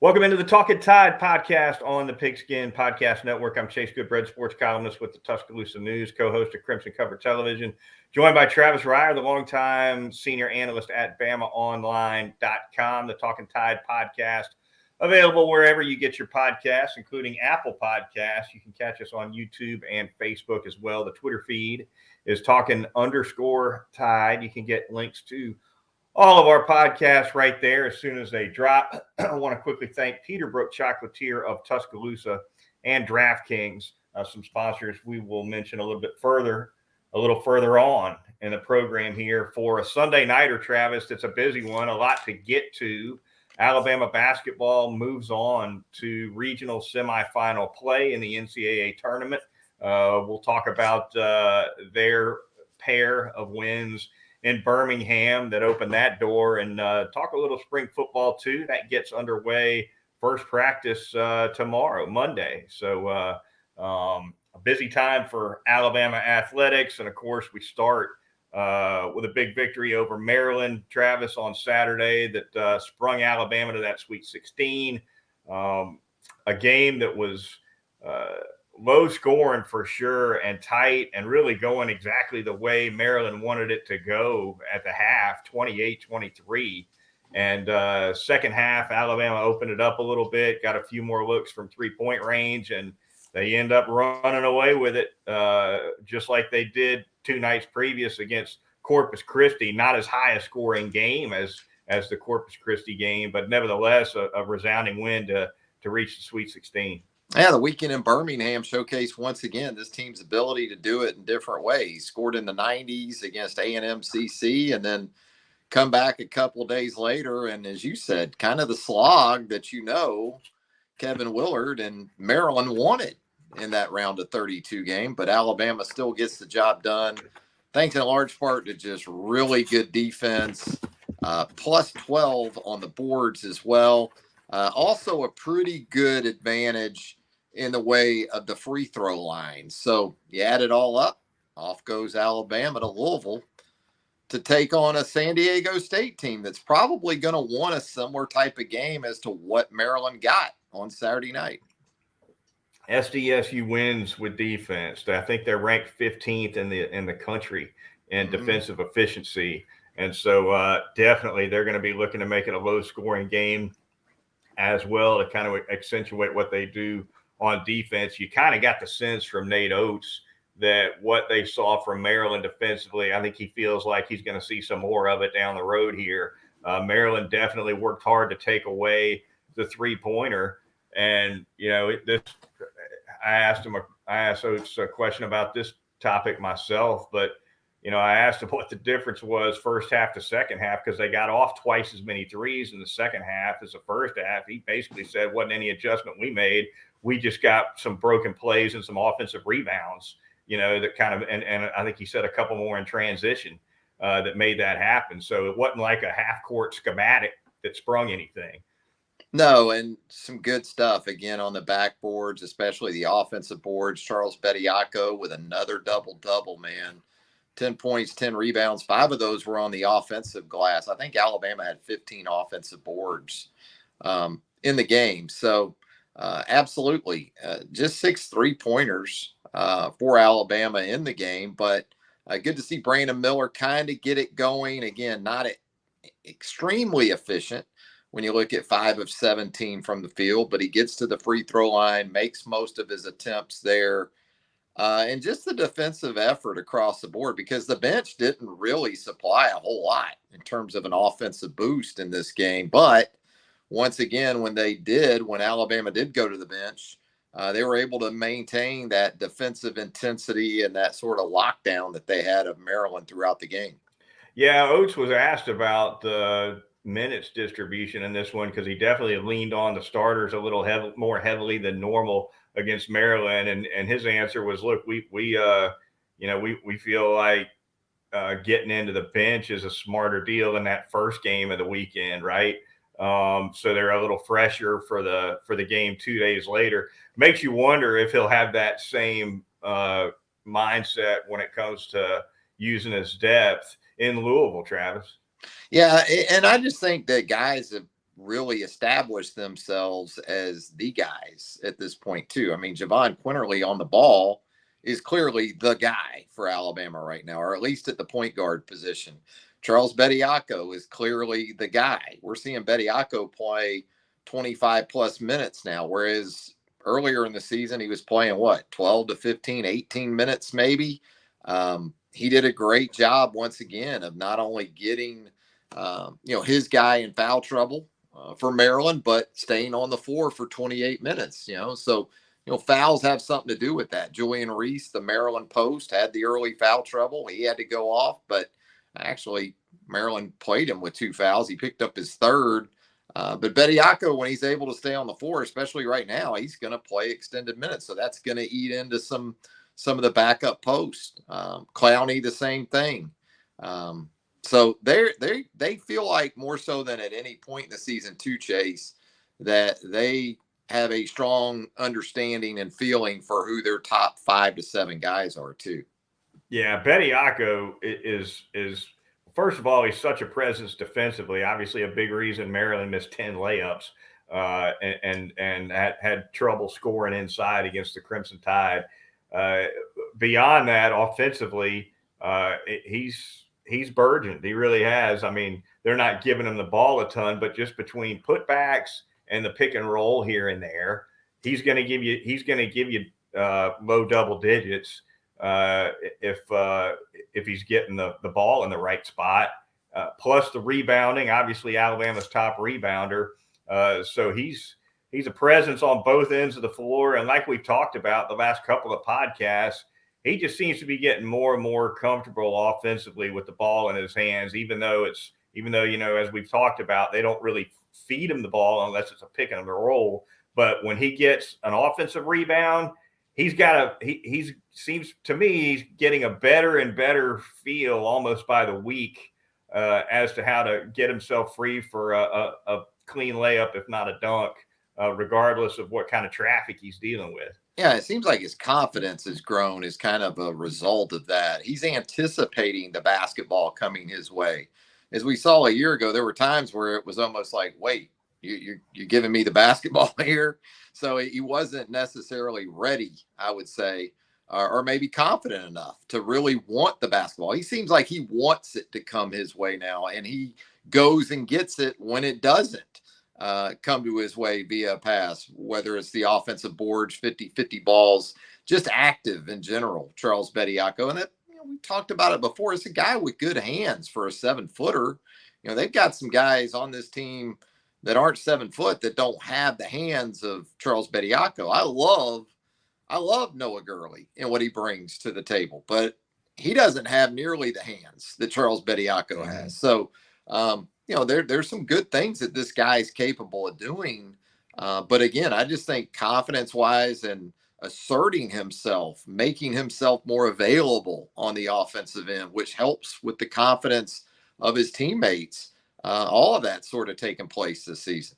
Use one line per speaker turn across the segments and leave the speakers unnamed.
Welcome into the Talkin Tide podcast on the Pigskin Podcast Network. I'm Chase Goodbread, sports columnist with the Tuscaloosa News, co-host of Crimson Cover Television, joined by Travis Reier, the longtime senior analyst at BamaOnline.com. The Talkin Tide podcast available wherever you get your podcasts, including Apple Podcasts. You can catch us on YouTube and Facebook as well. The Twitter feed is Talkin_Tide. You can get links to all of our podcasts right there as soon as they drop. I want to quickly thank Peterbrook Chocolatier of Tuscaloosa and DraftKings, some sponsors we will mention a little further on in the program here for a Sunday nighter, Travis. It's a busy one, a lot to get to. Alabama basketball moves on to regional semifinal play in the NCAA tournament. We'll talk about their pair of wins in Birmingham that opened that door, and talk a little spring football too. That gets underway. First practice tomorrow, Monday. So a busy time for Alabama athletics. And of course, we start with a big victory over Maryland, Travis, on Saturday that sprung Alabama to that Sweet 16. A game that was low scoring for sure and tight and really going exactly the way Maryland wanted it to go at the half, 28-23. And second half, Alabama opened it up a little bit, got a few more looks from three-point range, and they end up running away with it just like they did two nights previous against Corpus Christi. Not as high a scoring game as the Corpus Christi game, but nevertheless a resounding win to reach the Sweet 16.
Yeah, the weekend in Birmingham showcased once again this team's ability to do it in different ways. Scored in the 90s against A&M-CC and then come back a couple of days later. And as you said, kind of the slog that Kevin Willard and Maryland wanted in that round of 32 game. But Alabama still gets the job done, thanks in large part to just really good defense, plus 12 on the boards as well. Also a pretty good advantage in the way of the free throw line. So you add it all up, off goes Alabama to Louisville to take on a San Diego State team that's probably going to want a similar type of game as to what Maryland got on Saturday night.
SDSU wins with defense. I think they're ranked 15th in the country in defensive efficiency. And so definitely they're going to be looking to make it a low-scoring game as well to kind of accentuate what they do on defense. You kind of got the sense from Nate Oates that what they saw from Maryland defensively, I think he feels like he's going to see some more of it down the road here. Maryland definitely worked hard to take away the three-pointer. And, I asked Oates a question about this topic myself, but I asked him what the difference was first half to second half, because they got off twice as many threes in the second half as the first half. He basically said, wasn't any adjustment we made. We just got some broken plays and some offensive rebounds, that kind of, and I think he said a couple more in transition that made that happen. So it wasn't like a half court schematic that sprung anything.
No, and some good stuff again on the backboards, especially the offensive boards. Charles Bediako with another double-double, man. 10 points, 10 rebounds. 5 of those were on the offensive glass. I think Alabama had 15 offensive boards in the game. So absolutely, just 6 3-pointers for Alabama in the game. But good to see Brandon Miller kind of get it going. Again, not extremely efficient when you look at 5 of 17 from the field, but he gets to the free throw line, makes most of his attempts there. And just the defensive effort across the board, because the bench didn't really supply a whole lot in terms of an offensive boost in this game. But once again, when Alabama did go to the bench, they were able to maintain that defensive intensity and that sort of lockdown that they had of Maryland throughout the game.
Yeah, Oates was asked about the minutes distribution in this one, because he definitely leaned on the starters a little more heavily than normal against Maryland, and his answer was, look, we feel like getting into the bench is a smarter deal than that first game of the weekend, right? So they're a little fresher for the game 2 days later. Makes you wonder if he'll have that same mindset when it comes to using his depth in Louisville, Travis.
Yeah, and I just think that guys have really established themselves as the guys at this point too. I mean, Javon Quinterly on the ball is clearly the guy for Alabama right now, or at least at the point guard position. Charles Bediako is clearly the guy. We're seeing Bediako play 25 plus minutes now, whereas earlier in the season he was playing 12 to 15, 18 minutes maybe. He did a great job once again of not only getting his guy in foul trouble for Maryland, but staying on the floor for 28 minutes. So fouls have something to do with that. Julian Reese, the Maryland post, had the early foul trouble. He had to go off, but actually Maryland played him with 2 fouls. He picked up his third. But Bediako, when he's able to stay on the floor, especially right now, he's going to play extended minutes. So that's going to eat into some of the backup posts. Clowney, the same thing. So they feel like more so than at any point in the season too, Chase, that they have a strong understanding and feeling for who their top 5 to 7 guys are too.
Yeah, Bediako is first of all, he's such a presence defensively. Obviously, a big reason Maryland missed 10 layups and had trouble scoring inside against the Crimson Tide. Beyond that, offensively, he's burgeoned. He really has. I mean, they're not giving him the ball a ton, but just between putbacks and the pick and roll here and there, he's going to give you low double digits if he's getting the ball in the right spot. Plus the rebounding, obviously Alabama's top rebounder. So he's a presence on both ends of the floor. And like we've talked about the last couple of podcasts, he just seems to be getting more and more comfortable offensively with the ball in his hands, even though, as we've talked about, they don't really feed him the ball unless it's a pick and roll. But when he gets an offensive rebound, he seems to me he's getting a better and better feel almost by the week as to how to get himself free for a clean layup, if not a dunk, regardless of what kind of traffic he's dealing with.
Yeah, it seems like his confidence has grown as kind of a result of that. He's anticipating the basketball coming his way. As we saw a year ago, there were times where it was almost like, wait, you're giving me the basketball here? So he wasn't necessarily ready, I would say, or maybe confident enough to really want the basketball. He seems like he wants it to come his way now, and he goes and gets it when it doesn't come to his way via a pass, whether it's the offensive boards, 50-50 balls, just active in general, Charles Bediako. And we talked about it before. It's a guy with good hands for a 7-footer. They've got some guys on this team that aren't 7 foot that don't have the hands of Charles Bediako. I love Noah Gurley and what he brings to the table, but he doesn't have nearly the hands that Charles Bediako has. So, there's some good things that this guy is capable of doing. But again, I just think confidence-wise and asserting himself, making himself more available on the offensive end, which helps with the confidence of his teammates. All of that sort of taking place this season.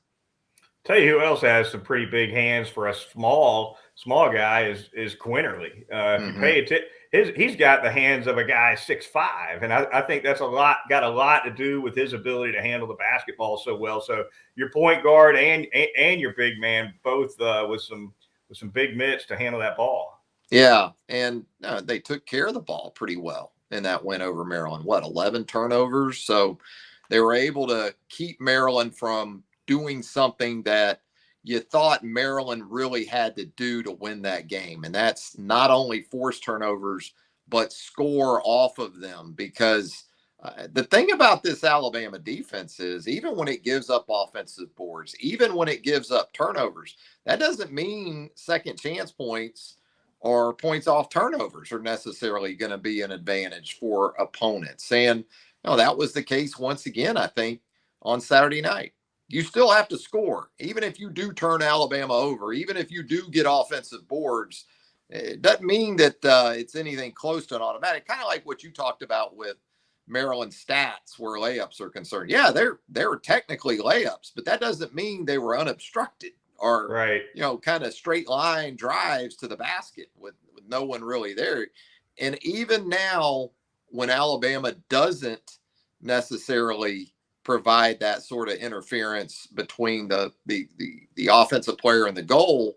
Tell you who else has some pretty big hands for a small guy is Quinterly. If you pay attention, he's got the hands of a guy 6'5", and I think that's got a lot to do with his ability to handle the basketball so well. So your point guard and your big man both with some big mitts to handle that ball.
Yeah, and they took care of the ball pretty well in that win over Maryland. 11 turnovers? So they were able to keep Maryland from doing something that you thought Maryland really had to do to win that game. And that's not only force turnovers, but score off of them. Because the thing about this Alabama defense is even when it gives up offensive boards, even when it gives up turnovers, that doesn't mean second chance points or points off turnovers are necessarily going to be an advantage for opponents. And that was the case once again, I think, on Saturday night. You still have to score, even if you do turn Alabama over, even if you do get offensive boards. It doesn't mean that it's anything close to an automatic, kind of like what you talked about with Maryland stats where layups are concerned. Yeah, they're technically layups, but that doesn't mean they were unobstructed or,
right,
kind of straight line drives to the basket with no one really there. And even now, when Alabama doesn't necessarily provide that sort of interference between the offensive player and the goal.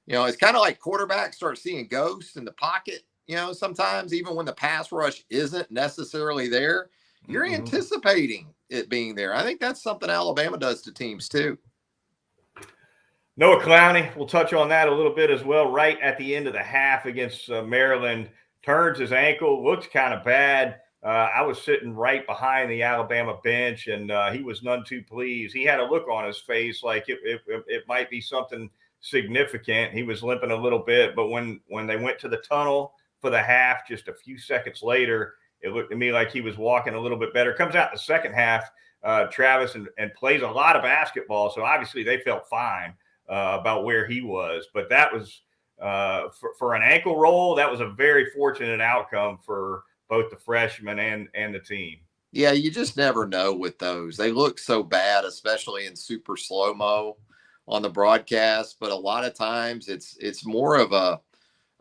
It's kind of like quarterbacks start seeing ghosts in the pocket. Sometimes even when the pass rush isn't necessarily there, you're anticipating it being there. I think that's something Alabama does to teams too.
Noah Clowney, we'll touch on that a little bit as well. Right at the end of the half against Maryland, turns his ankle, looks kind of bad. I was sitting right behind the Alabama bench, and he was none too pleased. He had a look on his face like it might be something significant. He was limping a little bit, but when they went to the tunnel for the half, just a few seconds later, it looked to me like he was walking a little bit better. Comes out in the second half, Travis, and plays a lot of basketball, so obviously they felt fine about where he was. But that was for an ankle roll, that was a very fortunate outcome for both the freshman and the team.
Yeah, you just never know with those. They look so bad, especially in super slow-mo on the broadcast. But a lot of times it's more of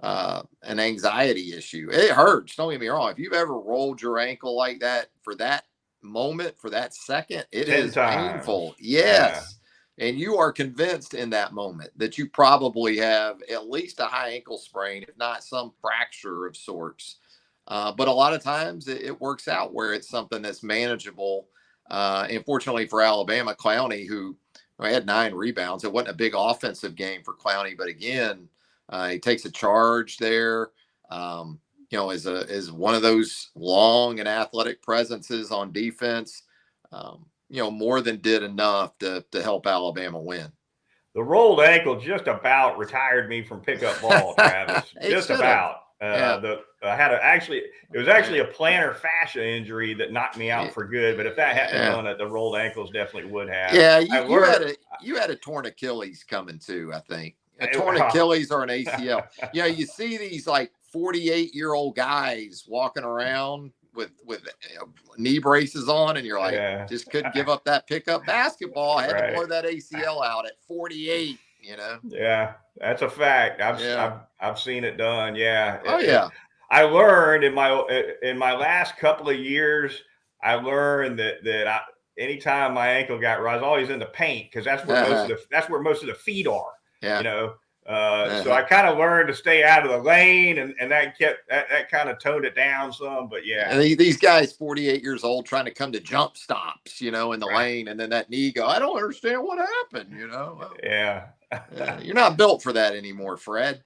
an anxiety issue. It hurts. Don't get me wrong. If you've ever rolled your ankle like that for that moment, for that second, it is painful. Yes. Yeah. And you are convinced in that moment that you probably have at least a high ankle sprain, if not some fracture of sorts. But a lot of times it works out where it's something that's manageable. And fortunately for Alabama, Clowney, who had 9 rebounds, it wasn't a big offensive game for Clowney, but again, he takes a charge there. As one of those long and athletic presences on defense, more than did enough to help Alabama win.
The rolled ankle just about retired me from pickup ball, Travis. Just about. It was actually a plantar fascia injury that knocked me out for good. But if that hadn't done it, the rolled ankles definitely would have.
Yeah, you had a torn Achilles coming too, I think. A torn Achilles or an ACL. You see these like 48-year-old guys walking around with knee braces on, and you're like, just couldn't give up that pickup basketball. I had to blow that ACL out at 48.
Yeah, that's a fact. I've seen it done. Yeah.
Oh yeah.
I learned in my last couple of years, I learned that anytime my ankle got raw, I was always in the paint because that's where most of the feet are.
Yeah.
So I kind of learned to stay out of the lane, and that kind of toned it down some. But yeah,
and these guys, 48 years old, trying to come to jump stops, in the lane, and then that knee go. I don't understand what happened.
Yeah.
You're not built for that anymore, Fred.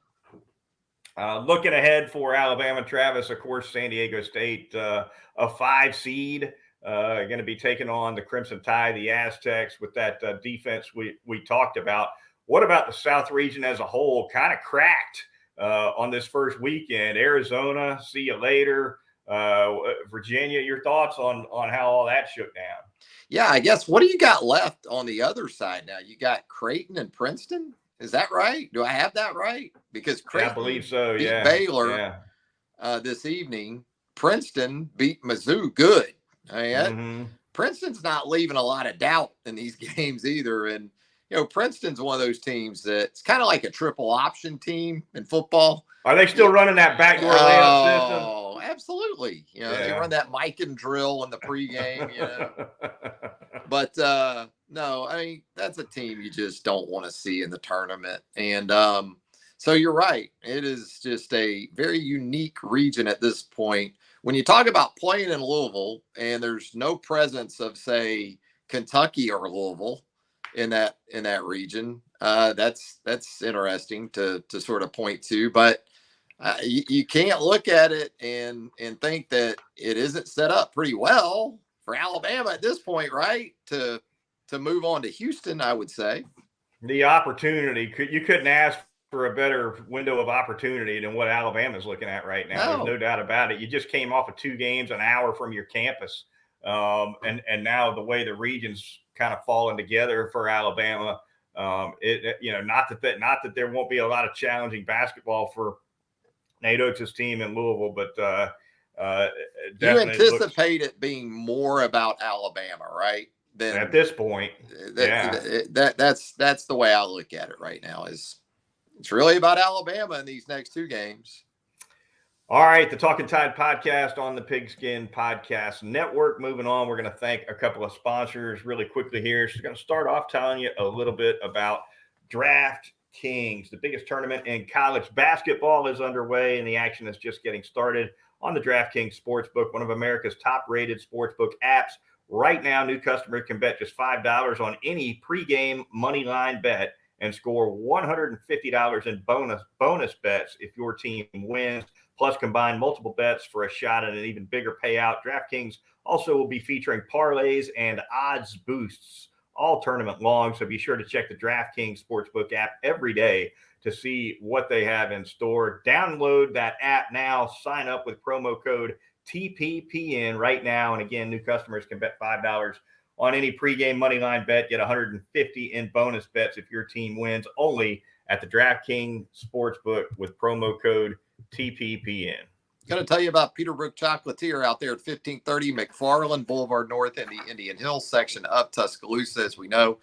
Looking ahead for Alabama, Travis, of course, San Diego State, a 5 seed, going to be taking on the Crimson Tide, the Aztecs, with that defense we talked about. What about the South region as a whole? Kind of cracked on this first weekend. Arizona, see you later. Virginia, your thoughts on how all that shook down?
Yeah, I guess what do you got left on the other side now? You got Creighton and Princeton. Is that right? Do I have that right? Because Creighton
I believe so.
beat Baylor this evening. Princeton beat Mizzou good. Princeton's not leaving a lot of doubt in these games either. And, Princeton's one of those teams that's kind of like a triple option team in football.
Are they still running that backdoor layup system?
Oh, absolutely. They run that Mike and drill in the pregame, But no, I mean, that's a team you just don't want to see in the tournament. And so you're right. It is just a very unique region at this point. When you talk about playing in Louisville and there's no presence of, say, Kentucky or Louisville in that region, that's interesting to sort of point to. But you can't look at it and think that it isn't set up pretty well for Alabama at this point, right? To move on to Houston, I would say.
The opportunity, you couldn't ask for a better window of opportunity than what Alabama's looking at right now. There's no doubt about it. You just came off of 2 games, an hour from your campus. And now the way the region's kind of falling together for Alabama, not that there won't be a lot of challenging basketball for Nate Oates' team in Louisville, but
you anticipate it being more about Alabama, right?
Than at this point.
That's the way I look at it right now. Is it's really about Alabama in these next 2 games.
All right, the Talkin Tide podcast on the Pigskin Podcast Network. Moving on, we're going to thank a couple of sponsors really quickly here. So we're going to start off telling you a little bit about DraftKings. The biggest tournament in college basketball is underway, and the action is just getting started on the DraftKings Sportsbook, one of America's top-rated sportsbook apps. Right now, new customers can bet just $5 on any pregame money line bet and score $150 in bonus bets if your team wins. Plus, combine multiple bets for a shot at an even bigger payout. DraftKings also will be featuring parlays and odds boosts all tournament long. So be sure to check the DraftKings Sportsbook app every day to see what they have in store. Download that app now. Sign up with promo code TPPN right now. And again, new customers can bet $5 on any pregame moneyline bet. Get $150 in bonus bets if your team wins, only at the DraftKings Sportsbook with promo code TPPN.
Going to tell you about Peterbrook Chocolatier out there at 1530 McFarland Boulevard North in the Indian Hills section of Tuscaloosa. As we know,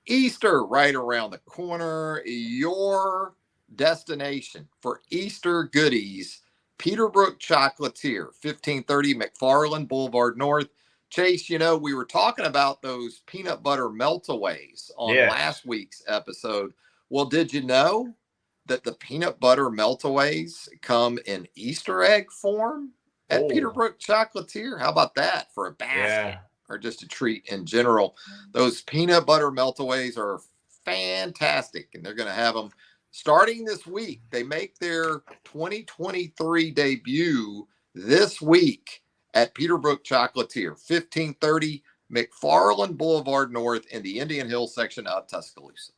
Easter right around the corner. Your destination for Easter goodies, Peterbrook Chocolatier, 1530 McFarland Boulevard North. Chase, you know, we were talking about those peanut butter meltaways on last week's episode. Well, did you know that the peanut butter meltaways come in Easter egg form at Peterbrook Chocolatier? How about that for a basket or just a treat in general? Those peanut butter meltaways are fantastic, and they're going to have them starting this week. They make their 2023 debut this week at Peterbrook Chocolatier, 1530 McFarland Boulevard North in the Indian Hills section of Tuscaloosa.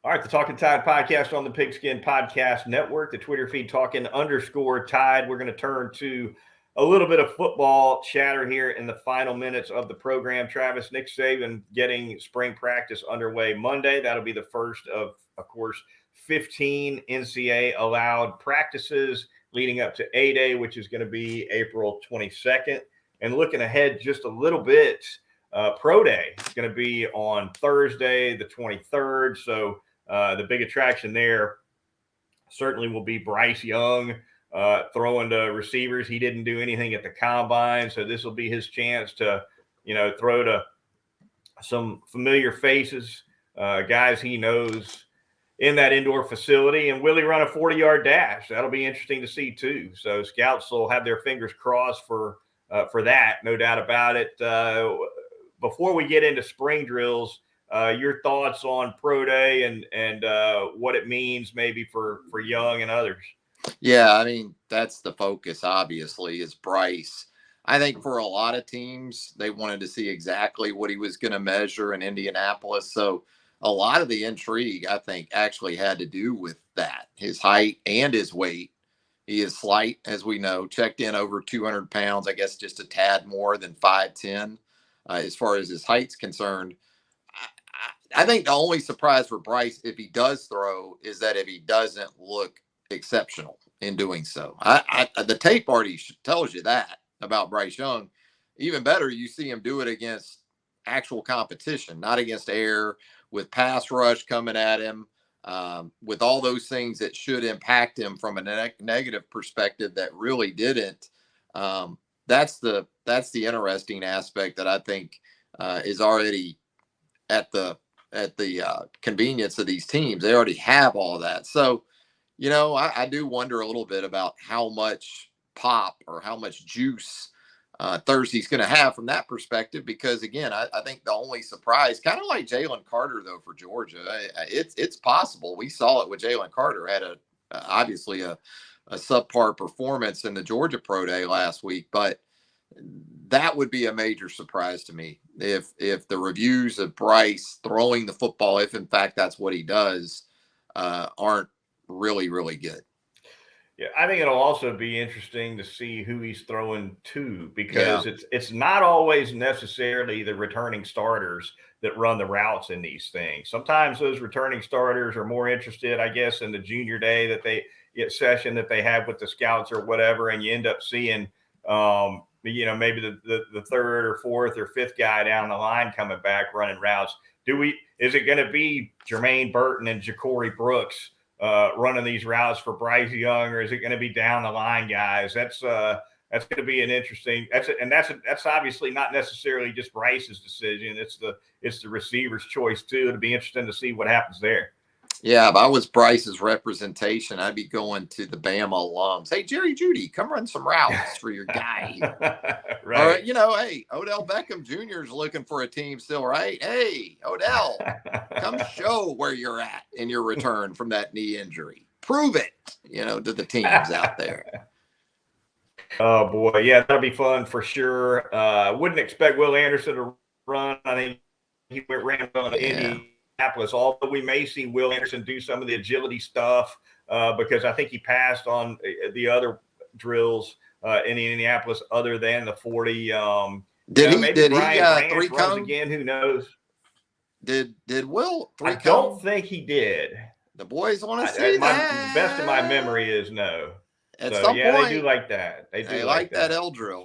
All right, the Talkin Tide podcast on the Pigskin Podcast Network, the Twitter feed Talkin_Tide. We're going to turn to a little bit of football chatter here in the final minutes of the program. Travis, Nick Saban getting spring practice underway Monday. That'll be the first of course, 15 NCAA allowed practices leading up to A-Day, which is going to be April 22nd. And looking ahead just a little bit, Pro Day is going to be on Thursday, the 23rd. So the big attraction there certainly will be Bryce Young throwing to receivers. He didn't do anything at the combine, so this will be his chance to, throw to some familiar faces, guys he knows in that indoor facility. And will he run a 40-yard dash? That'll be interesting to see too. So scouts will have their fingers crossed for that, no doubt about it. Before we get into spring drills, your thoughts on Pro Day and what it means maybe for Young and others.
Yeah, I mean, that's the focus, obviously, is Bryce. I think for a lot of teams, they wanted to see exactly what he was going to measure in Indianapolis. So a lot of the intrigue, I think, actually had to do with that, his height and his weight. He is slight, as we know, checked in over 200 pounds, I guess just a tad more than 5'10". As far as his height's concerned, I think the only surprise for Bryce, if he does throw, is that if he doesn't look exceptional in doing so. The tape already tells you that about Bryce Young. Even better, you see him do it against actual competition, not against air, with pass rush coming at him, with all those things that should impact him from a negative perspective that really didn't. That's the interesting aspect that I think is already at the convenience of these teams. They already have all of that. So, I do wonder a little bit about how much pop or how much juice Thursday's going to have from that perspective, because again, I think the only surprise, kind of like Jalen Carter though for Georgia, it's possible. We saw it with Jalen Carter, had obviously a subpar performance in the Georgia Pro Day last week, but that would be a major surprise to me if the reviews of Bryce throwing the football, if in fact that's what he does, aren't really, really good.
Yeah, I think it'll also be interesting to see who he's throwing to, because it's not always necessarily the returning starters that run the routes in these things. Sometimes those returning starters are more interested, I guess, in the junior day that they get session that they have with the scouts or whatever, and you end up seeing maybe the third or fourth or fifth guy down the line coming back running routes. Is it going to be Jermaine Burton and Ja'Cory Brooks running these routes for Bryce Young, or is it going to be down the line guys? That's going to be an interesting. That's obviously not necessarily just Bryce's decision. It's the receiver's choice too. It'll be interesting to see what happens there.
Yeah, if I was Bryce's representation, I'd be going to the Bama alums. Hey, Jerry Jeudy, come run some routes for your guy.
Right.
Or, hey, Odell Beckham Jr. is looking for a team still, right? Hey, Odell, come show where you're at in your return from that knee injury. Prove it, to the teams out there.
Oh, boy. Yeah, that'll be fun for sure. Wouldn't expect Will Anderson to run. I think he ran on Indianapolis, although we may see Will Anderson do some of the agility stuff because I think he passed on the other drills in Indianapolis other than the 40. Did Brian Branch runs again? Who knows?
Did Will
I don't think he did.
The boys want to see that.
The best of my memory is no.
At some point,
they do like that.
They like that L drill.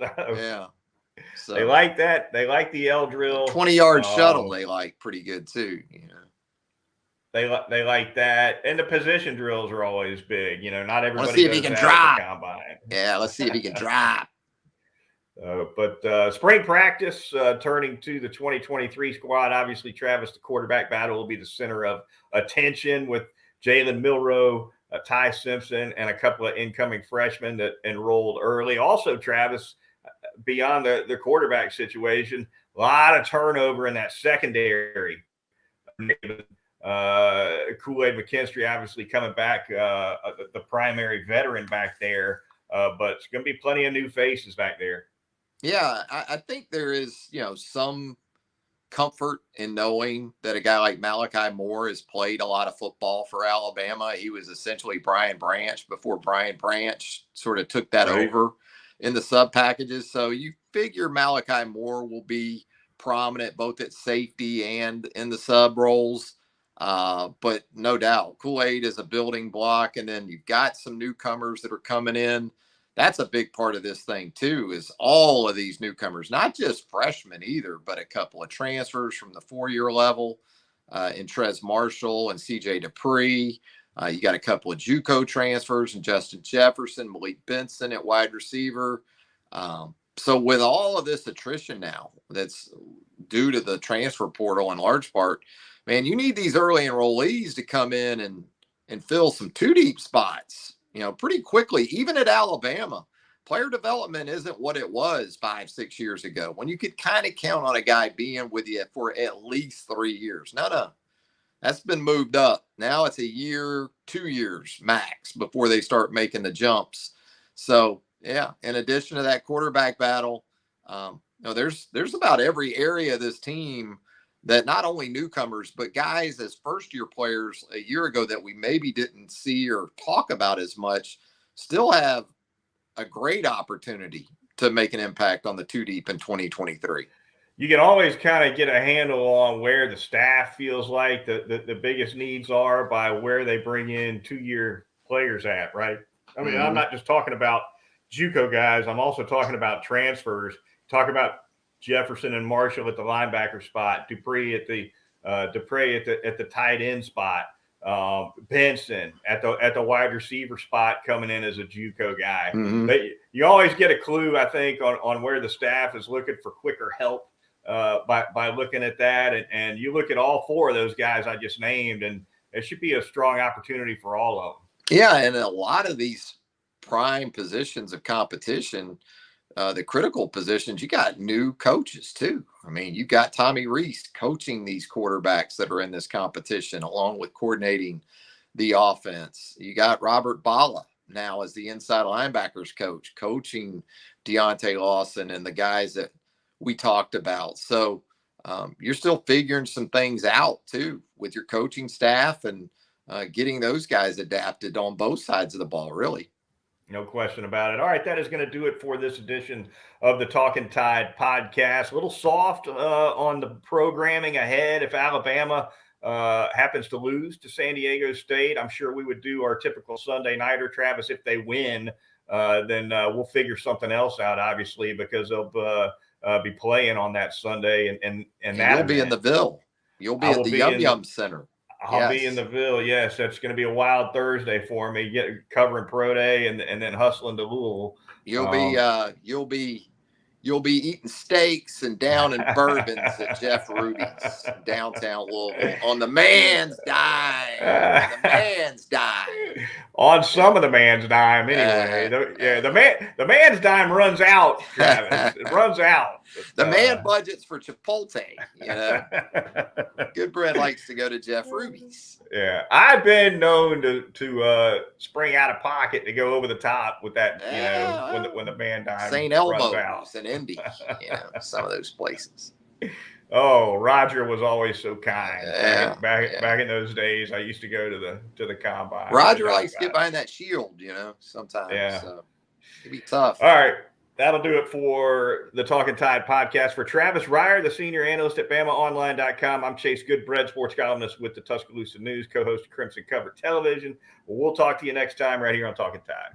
So,
So they like that. They like the L drill.
20-yard shuttle. They like pretty good too.
They like that, and the position drills are always big. Not everybody.
Let's see if he can drop.
Combine.
Yeah, let's see if he can drop.
But spring practice turning to the 2023 squad. Obviously, Travis, the quarterback battle will be the center of attention with Jalen Milroe, Ty Simpson, and a couple of incoming freshmen that enrolled early. Also, Travis, beyond the quarterback situation, a lot of turnover in that secondary. Kool-Aid McKinstry obviously coming back, the primary veteran back there, but it's going to be plenty of new faces back there.
Yeah, I think there is, some comfort in knowing that a guy like Malachi Moore has played a lot of football for Alabama. He was essentially Brian Branch before Brian Branch sort of took that over in the sub packages. So you figure Malachi Moore will be prominent both at safety and in the sub roles. But no doubt Kool-Aid is a building block. And then you've got some newcomers that are coming in. That's a big part of this thing too, is all of these newcomers, not just freshmen either, but a couple of transfers from the 4-year level in Trez Marshall and CJ Dupree. You got a couple of JUCO transfers and Justin Jefferson, Malik Benson at wide receiver. So with all of this attrition now that's due to the transfer portal in large part, man, you need these early enrollees to come in and fill some 2-deep spots. Pretty quickly, even at Alabama, player development isn't what it was 5-6 years ago when you could kind of count on a guy being with you for at least 3 years. No. That's been moved up. Now it's a year, 2 years max before they start making the jumps. So, yeah, in addition to that quarterback battle, there's about every area of this team that not only newcomers, but guys as first-year players a year ago that we maybe didn't see or talk about as much still have a great opportunity to make an impact on the 2-deep in 2023.
You can always kind of get a handle on where the staff feels like the biggest needs are by where they bring in 2-year players at, right? I mean, I'm not just talking about JUCO guys. I'm also talking about transfers. Talk about Jefferson and Marshall at the linebacker spot, Dupree at the tight end spot, Benson at the wide receiver spot coming in as a JUCO guy. You always get a clue, I think, on where the staff is looking for quicker help by looking at that. And you look at all 4 of those guys I just named, and it should be a strong opportunity for all of them.
Yeah, and a lot of these prime positions of competition, the critical positions, you got new coaches too. I mean, you got Tommy Rees coaching these quarterbacks that are in this competition, along with coordinating the offense. You got Robert Bala now as the inside linebackers coach, coaching Deontay Lawson and the guys that we talked about. So you're still figuring some things out too with your coaching staff and getting those guys adapted on both sides of the ball, really.
No question about it. All right, that is going to do it for this edition of the Talkin Tide podcast. A little soft on the programming ahead. If Alabama happens to lose to San Diego State, I'm sure we would do our typical Sunday nighter, Travis. If they win, then we'll figure something else out, obviously, because they'll be playing on that Sunday. And that
you'll be in the Ville. You'll be at the Yum Yum Center.
I'll be in the Ville. Yes, that's going to be a wild Thursday for me. Covering pro day and then hustling to Louisville.
You'll be eating steaks and down in bourbons at Jeff Ruby's downtown Louisville on the man's dime. On the man's dime.
On some of the man's dime, anyway. The man's dime runs out, Travis. It runs out.
The man budget's for Chipotle. Goodbread likes to go to Jeff Ruby's.
Yeah, I've been known to spring out of pocket to go over the top with that. When the man dime
St. Elmo's and Indy. Some of those places.
Oh, Roger was always so kind. Back in those days, I used to go to the combine.
Roger likes to get behind that shield, sometimes. Yeah. So it'd be tough.
All right. That'll do it for the Talkin Tide podcast. For Travis Reier, the senior analyst at BamaOnline.com, I'm Chase Goodbread, sports columnist with the Tuscaloosa News, co-host of Crimson Cover Television. We'll talk to you next time right here on Talkin Tide.